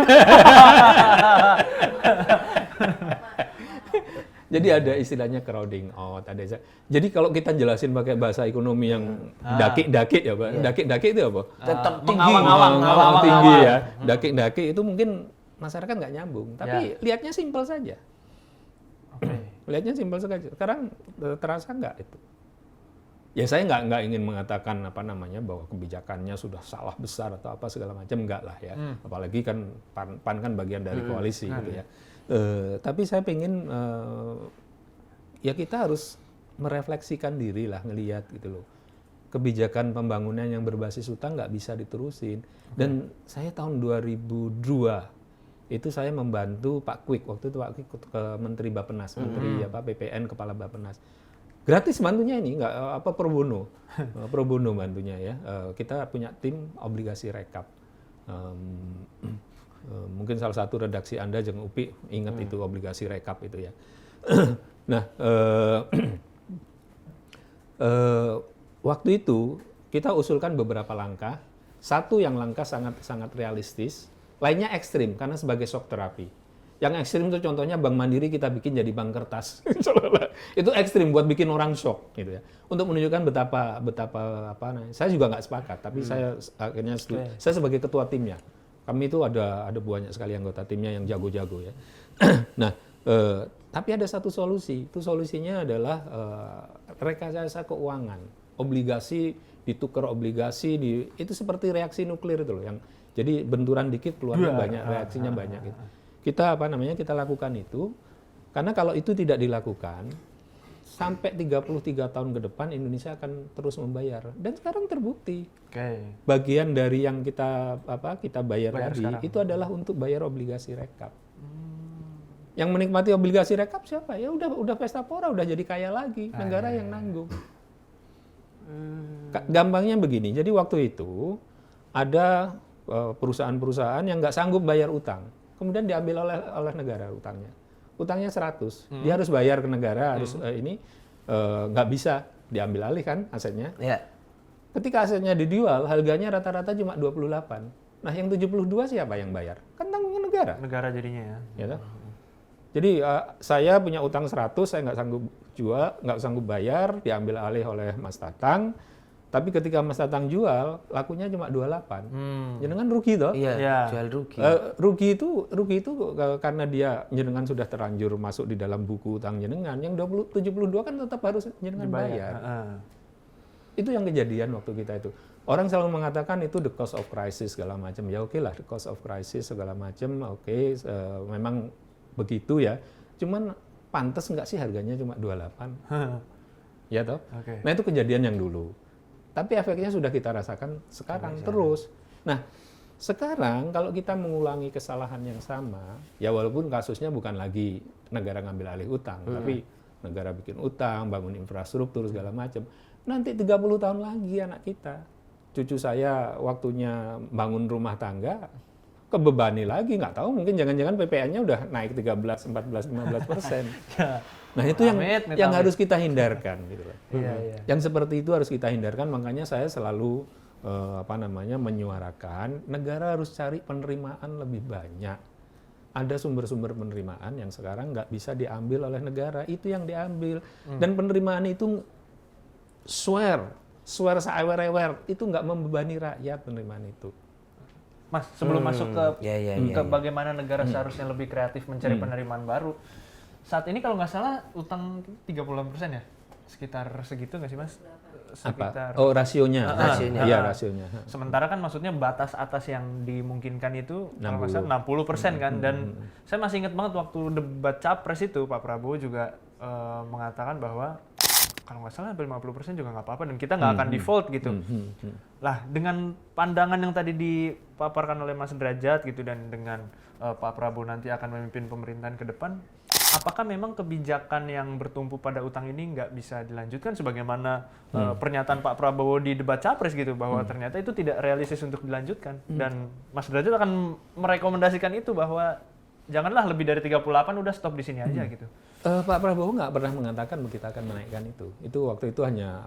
Jadi ada istilahnya crowding out. Jadi kalau kita jelasin pakai bahasa ekonomi yang dakik-dakik ya Pak. Dakik-dakik itu apa? Tetap tinggi. Mengawang tinggi ya. Dakik-dakik itu mungkin masyarakat nggak nyambung. Tapi lihatnya simpel saja. Lihatnya simpel saja. Sekarang terasa nggak itu? Ya saya nggak ingin mengatakan bahwa kebijakannya sudah salah besar atau apa segala macam, enggak lah ya. Apalagi kan PAN kan bagian dari koalisi gitu ya. Tapi saya pengen ya kita harus merefleksikan diri lah, ngelihat gitu loh. Kebijakan pembangunan yang berbasis utang nggak bisa diterusin. Dan saya tahun 2002 itu saya membantu Pak Kwik, waktu itu Pak Kwik ke Menteri Bappenas, Menteri PPN, Kepala Bappenas. Gratis bantunya ini, nggak pro bono, pro bono bantunya ya. Kita punya tim obligasi rekap. Mungkin salah satu redaksi Anda Jeng Upi ingat itu obligasi rekap itu ya. Nah, waktu itu kita usulkan beberapa langkah. Satu yang langkah sangat realistis, lainnya ekstrim karena sebagai shock terapi. Yang ekstrim itu contohnya Bank Mandiri kita bikin jadi bank kertas. Itu ekstrim buat bikin orang shock gitu ya. Untuk menunjukkan betapa saya juga nggak sepakat, tapi saya akhirnya saya sebagai ketua timnya. Kami itu ada banyak sekali anggota timnya yang jago-jago ya. Nah, tapi ada satu solusi. Itu solusinya adalah rekayasa keuangan. Obligasi ditukar obligasi itu seperti reaksi nuklir itu loh, yang jadi benturan dikit keluarnya banyak, reaksinya banyak gitu. Kita kita lakukan itu karena kalau itu tidak dilakukan sampai 33 tahun ke depan Indonesia akan terus membayar, dan sekarang terbukti. Bagian dari yang kita bayar tadi sekarang itu adalah untuk bayar obligasi rekap. Yang menikmati obligasi rekap siapa? Ya udah pesta pora, udah jadi kaya lagi, negara yang nanggung. Gampangnya begini, jadi waktu itu ada perusahaan-perusahaan yang nggak sanggup bayar utang, kemudian diambil oleh negara utangnya. Utangnya 100, dia harus bayar ke negara, harus nggak bisa diambil alih kan asetnya. Ketika asetnya dijual, harganya rata-rata cuma 28. Nah, yang 72 siapa yang bayar? Kan tanggungan negara. Negara jadinya ya. Jadi saya punya utang 100, saya nggak sanggup jual, nggak sanggup bayar, diambil alih oleh Mas Tatang. Tapi ketika Mas Tatang jual, lakunya cuma 28. Jenengan rugi toh? Iya, jual rugi. Rugi itu karena dia jenengan sudah terlanjur masuk di dalam buku utang jenengan. Yang 72 kan tetap harus jenengan bayar. Itu yang kejadian waktu kita itu. Orang selalu mengatakan itu the cost of crisis segala macam. Ya oke lah, the cost of crisis segala macam. Oke, memang begitu ya. Cuman pantas nggak sih harganya cuma 28? Ya toh? Nah itu kejadian yang dulu. Tapi efeknya sudah kita rasakan sekarang terus. Nah, sekarang kalau kita mengulangi kesalahan yang sama, ya walaupun kasusnya bukan lagi negara ngambil alih utang, tapi negara bikin utang, bangun infrastruktur segala macam. Nanti 30 tahun lagi anak kita, cucu saya waktunya bangun rumah tangga, kebebani lagi, nggak tahu, mungkin jangan-jangan PPN-nya udah naik 13, 14, 15%. Nah itu yang harus kita hindarkan gitu loh. Yang seperti itu harus kita hindarkan, makanya saya selalu menyuarakan negara harus cari penerimaan lebih banyak. Ada sumber-sumber penerimaan yang sekarang nggak bisa diambil oleh negara, itu yang diambil. Dan penerimaan itu swear sawerewer, itu nggak membebani rakyat penerimaan itu. Mas, sebelum masuk ke bagaimana negara seharusnya lebih kreatif mencari penerimaan baru, saat ini kalau nggak salah utang 30% ya? Sekitar segitu nggak sih Mas? Sekitar. Oh, rasionya. Iya, rasionya. Sementara kan maksudnya batas atas yang dimungkinkan itu kalau nggak salah 60% kan. Dan saya masih ingat banget waktu debat Capres itu Pak Prabowo juga mengatakan bahwa kalau nggak salah hampir 50% juga nggak apa-apa dan kita nggak akan default gitu. Lah dengan pandangan yang tadi dipaparkan oleh Mas Derajat gitu dan dengan Pak Prabowo nanti akan memimpin pemerintahan ke depan, apakah memang kebijakan yang bertumpu pada utang ini nggak bisa dilanjutkan sebagaimana pernyataan Pak Prabowo di debat Capres gitu bahwa ternyata itu tidak realistis untuk dilanjutkan dan Mas Derajat akan merekomendasikan itu bahwa janganlah lebih dari 38 udah stop di sini aja gitu. Pak Prabowo nggak pernah mengatakan bahwa kita akan menaikkan itu. Itu waktu itu hanya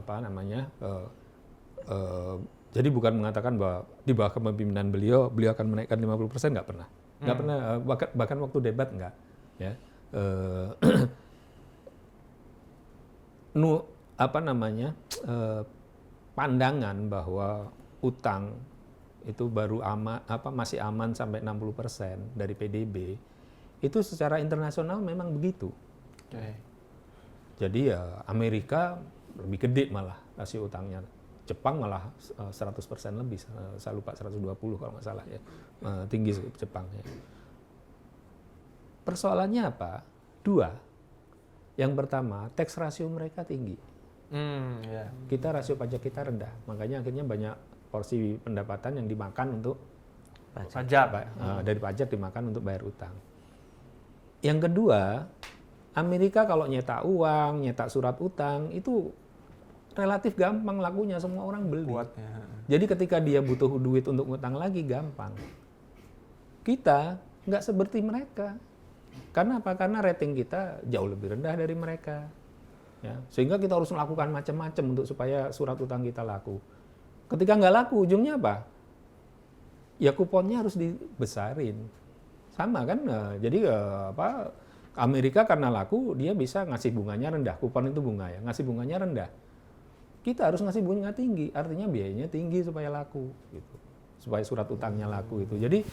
jadi bukan mengatakan bahwa di bawah kepemimpinan beliau akan menaikkan 50%, nggak pernah. Nggak pernah, bahkan waktu debat nggak. Ya. Pandangan bahwa utang itu baru masih aman sampai 60% dari PDB, itu secara internasional memang begitu. Jadi ya Amerika lebih gede malah rasio utangnya. Jepang malah 100% lebih, saya lupa 120 kalau nggak salah ya, tinggi Jepang ya. Persoalannya apa? 2. Yang pertama, tax ratio mereka tinggi. Ya. Kita rasio pajak kita rendah, makanya akhirnya banyak porsi pendapatan yang dimakan untuk Pajak. dari pajak dimakan untuk bayar utang. Yang kedua, Amerika kalau nyetak uang, nyetak surat utang itu relatif gampang lakunya, semua orang beli. Kuatnya. Jadi ketika dia butuh duit untuk ngutang lagi gampang. Kita nggak seperti mereka. Karena apa? Karena rating kita jauh lebih rendah dari mereka. Ya, sehingga kita harus melakukan macam-macam untuk supaya surat utang kita laku. Ketika nggak laku, ujungnya apa? Ya kuponnya harus dibesarin. Sama kan? Jadi Amerika karena laku, dia bisa ngasih bunganya rendah. Kupon itu bunga ya, ngasih bunganya rendah. Kita harus ngasih bunga tinggi, artinya biayanya tinggi supaya laku, gitu. Supaya surat utangnya laku itu. Jadi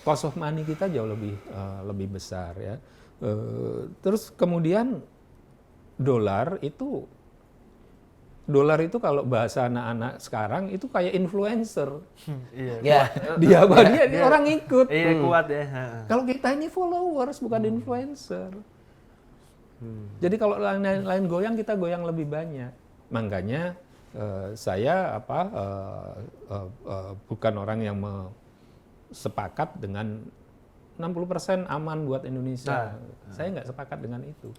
cost of money kita jauh lebih besar ya. Terus kemudian dolar itu kalau bahasa anak-anak sekarang itu kayak influencer. Iya. Ya. Dia orang ikut. Iya, kuat ya. Kalau kita ini followers bukan influencer. Jadi kalau lain goyang, kita goyang lebih banyak. Makanya saya bukan orang yang sepakat dengan 60% aman buat Indonesia. Saya nggak sepakat dengan itu.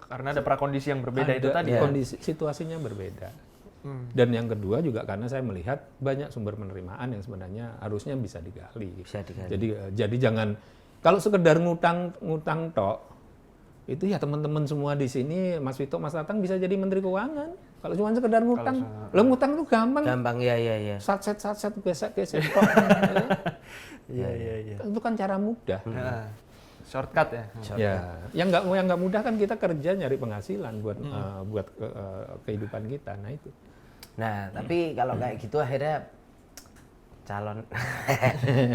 Karena ada prakondisi yang berbeda itu tadi. Kondisi situasinya berbeda. Dan yang kedua juga karena saya melihat banyak sumber penerimaan yang sebenarnya harusnya bisa digali. Jadi jangan kalau sekedar ngutang tok itu ya teman-teman semua di sini, Mas Vito, Mas Tatang bisa jadi Menteri Keuangan. Kalau cuma sekedar ngutang, ngutang tuh gampang. Gampang ya. Satset gesek kok. Iya. Itu kan cara mudah. Shortcut ya. Ya, yang nggak mudah kan kita kerja nyari penghasilan buat kehidupan kita. Nah itu. Nah, tapi kalau kayak gitu akhirnya calon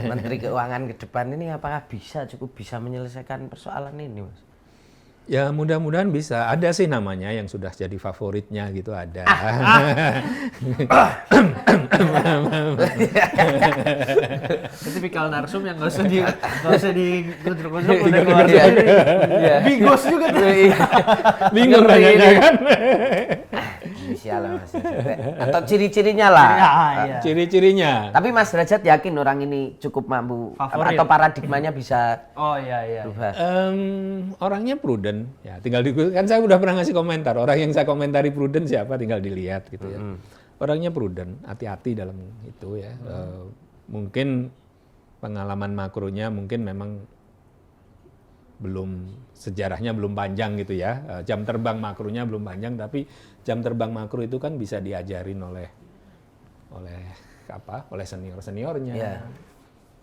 Menteri Keuangan ke depan ini apakah cukup bisa menyelesaikan persoalan ini, Mas? Ya mudah-mudahan bisa. Ada sih namanya yang sudah jadi favoritnya gitu ada. Itu tipikal narsum yang nggak usah dikucuk-kucuk udah keluar sendiri. Bigos juga tuh. Bingung nanya kan. Inisial lah, Mas. Atau ciri-cirinya lah. Iya. Ciri-cirinya. Tapi Mas Derajat yakin orang ini cukup mampu Favorit. atau paradigmanya bisa Oh iya. berubah? Orangnya prudent. Ya, tinggal kan saya udah pernah ngasih komentar. Orang yang saya komentari prudent siapa tinggal dilihat gitu ya. Orangnya prudent, hati-hati dalam itu ya. Mungkin pengalaman makronya mungkin memang sejarahnya belum panjang gitu ya. Jam terbang makronya belum panjang, tapi jam terbang makro itu kan bisa diajarin oleh senior-seniornya. Yeah.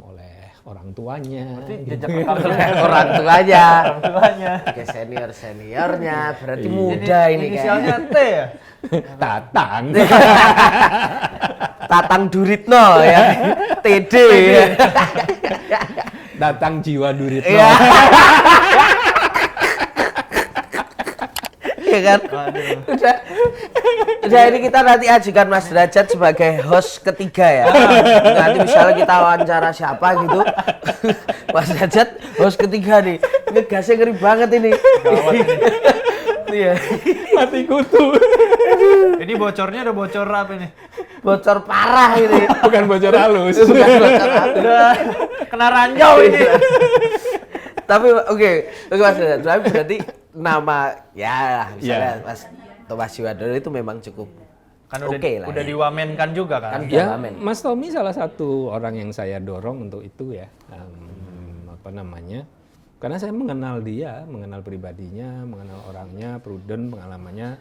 Oleh orang tuanya. Berarti jejak rekam Orang tuanya. tuanya. Ke seniornya berarti muda ini Inisialnya T ya? Tatang. Tatang Duritno ya. TD ya. Tatang Jiwa Duritno. Iya. Iya kan? Udah ini kita nanti ajukan Mas Derajat sebagai host ketiga ya. Nanti misalnya kita wawancara siapa gitu. Mas Derajat host ketiga nih. Ngegasnya ngeri banget ini. Iya. Mati kutu. Ini bocornya ada bocor apa ini? Bocor parah ini. Bukan bocor halus. Bukan bocor halus. Kena ranjau ini. Tapi oke Mas Derajat. Tapi berarti nama ya misalnya Mas Thomas Jiwandono itu memang cukup Kan lah. Udah Ya. diwamenkan juga kan? Ya, Mas Tommy salah satu orang yang saya dorong untuk itu ya. Karena saya mengenal dia, mengenal pribadinya, mengenal orangnya, prudent, pengalamannya.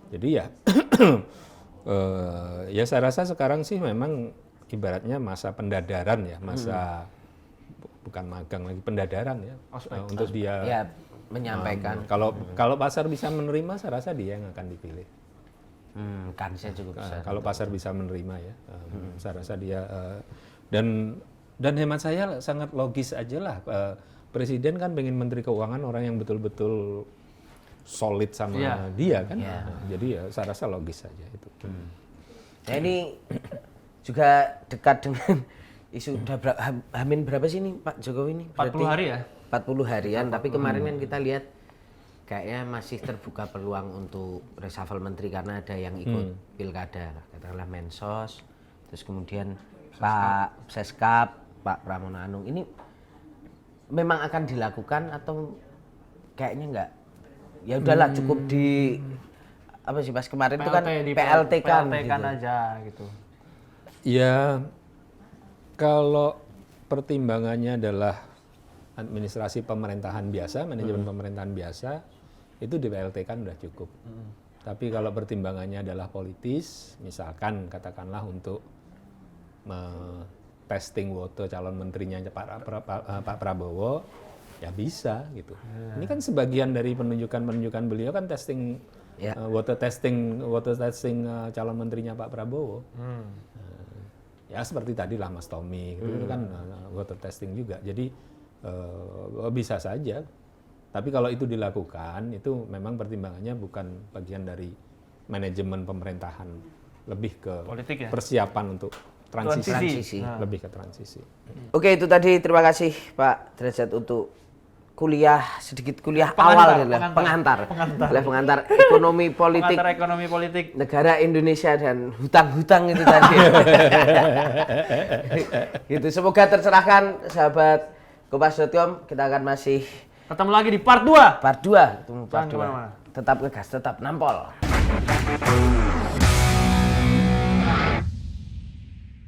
Jadi ya, ya saya rasa sekarang sih memang ibaratnya masa pendadaran ya, bukan magang lagi, pendadaran ya, untuk dia. Ya, menyampaikan. Kalau pasar bisa menerima, saya rasa dia yang akan dipilih. Kansnya cukup besar. Kalau pasar bisa menerima ya, saya rasa dia dan hemat saya sangat logis aja lah. Presiden kan pengen Menteri Keuangan orang yang betul-betul solid sama Iya. dia kan. Iya. Nah, jadi ya saya rasa logis saja itu. Nah ini juga dekat dengan isu udah Hamin berapa sih nih Pak Jokowi ini? 40 hari ya? 40 harian, tapi kemarin kan kita lihat kayaknya masih terbuka peluang untuk reshuffle menteri karena ada yang ikut pilkada, katakanlah Mensos, terus kemudian Pak Seskap, Pak Pramono Anung. Ini memang akan dilakukan atau kayaknya enggak? Ya udahlah cukup di apa sih Mas kemarin itu kan PLT kan gitu. aja gitu. Ya kalau pertimbangannya adalah administrasi pemerintahan biasa, manajemen pemerintahan biasa, itu di PLT kan udah cukup. Tapi kalau pertimbangannya adalah politis, misalkan katakanlah untuk testing water calon menterinya Pak Prabowo, ya bisa gitu. Ini kan sebagian dari penunjukan beliau kan testing water testing calon menterinya Pak Prabowo. Ya seperti tadi lah Mas Tommy, itu kan water testing juga. Jadi bisa saja. Tapi kalau itu dilakukan, itu memang pertimbangannya bukan bagian dari manajemen pemerintahan, lebih ke Politik ya? persiapan untuk transisi. Transisi. Lebih ke transisi. Oke, itu tadi terima kasih Pak Derajat untuk sedikit kuliah Pengantar, awal gitu lah. pengantar. Oleh pengantar ekonomi politik Pengantar ekonomi politik. negara Indonesia dan hutang-hutang itu tadi. Gitu. Semoga tercerahkan sahabat Kompas.com. Kita akan masih Ketemu lagi di part 2. part 2. Ketemu part Jangan 2. kemana-mana. Tetap ngegas, tetap nampol.